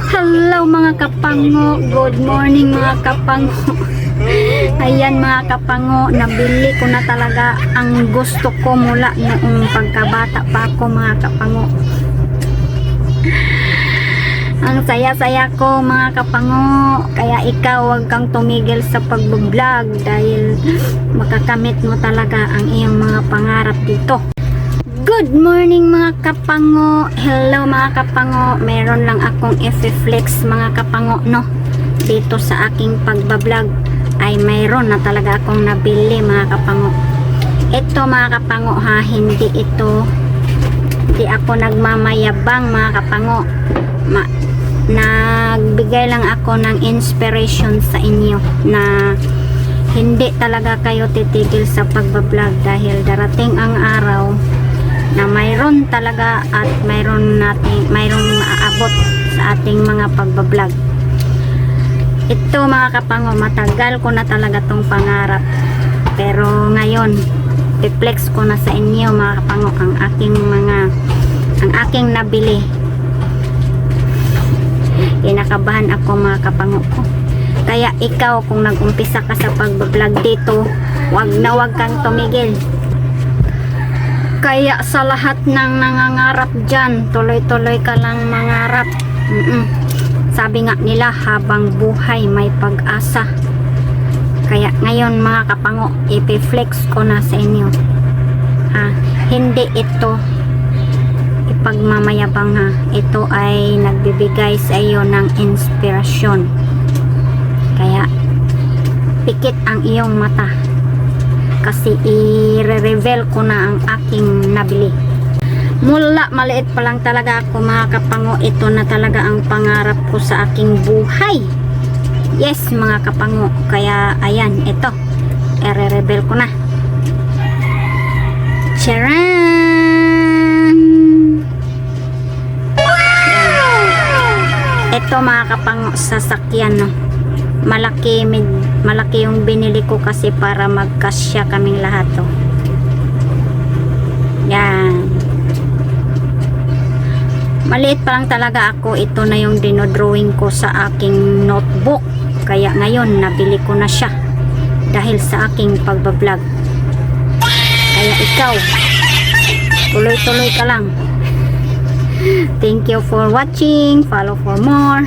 Hello mga kapango, good morning mga kapango. Ayan mga kapango, nabili ko na talaga ang gusto ko mula noong pagkabata pa ako mga kapango. Ang saya-saya ko mga kapango, kaya ikaw huwag kang tumigil sa pag-vlog dahil makakamit mo talaga ang iyong mga pangarap dito. Good morning mga kapango. Hello mga kapango. Meron lang akong i-flex mga kapango no. Dito sa aking pagbablog ay mayroon na talaga akong nabili mga kapango. Ito mga kapango ha, hindi ako nagmamayabang mga kapango. Nagbigay lang ako ng inspiration sa inyo na hindi talaga kayo titigil sa pagbablog dahil darating ang araw na mayroon talaga at mayroong maaabot sa ating mga pagbablog. Ito mga kapango, matagal ko na talaga tong pangarap, pero ngayon i-flex ko na sa inyo mga kapango ang aking nabili. Kinakabahan ako mga kapango ko. Kaya ikaw kung nag-umpisa ka sa pagbablog dito, wag kang tumigil. Kaya sa lahat ng nangangarap dyan, tuloy-tuloy ka lang mangarap. Sabi nga nila, habang buhay may pag-asa. Kaya ngayon mga kapango, ipiflex ko na sa inyo. Hindi ito ipagmamayabang ha. Ito ay nagbibigay sa iyo ng inspirasyon. Kaya pikit ang iyong mata. Kasi i-reveal ko na ang aking nabili. Mula maliit pa lang talaga ako mga kapango, ito na talaga ang pangarap ko sa aking buhay. Yes mga kapango, kaya ayan, ito i-reveal ko na. Charan! Ito mga kapango, sasakyan no. Malaki yung binili ko kasi para magkasya kaming lahat to. Yan. Maliit pa lang talaga ako, ito na yung dinodrawing ko sa aking notebook. Kaya ngayon nabili ko na siya dahil sa aking pagbablog. Kaya ikaw, tuloy-tuloy ka lang. Thank you for watching. Follow for more.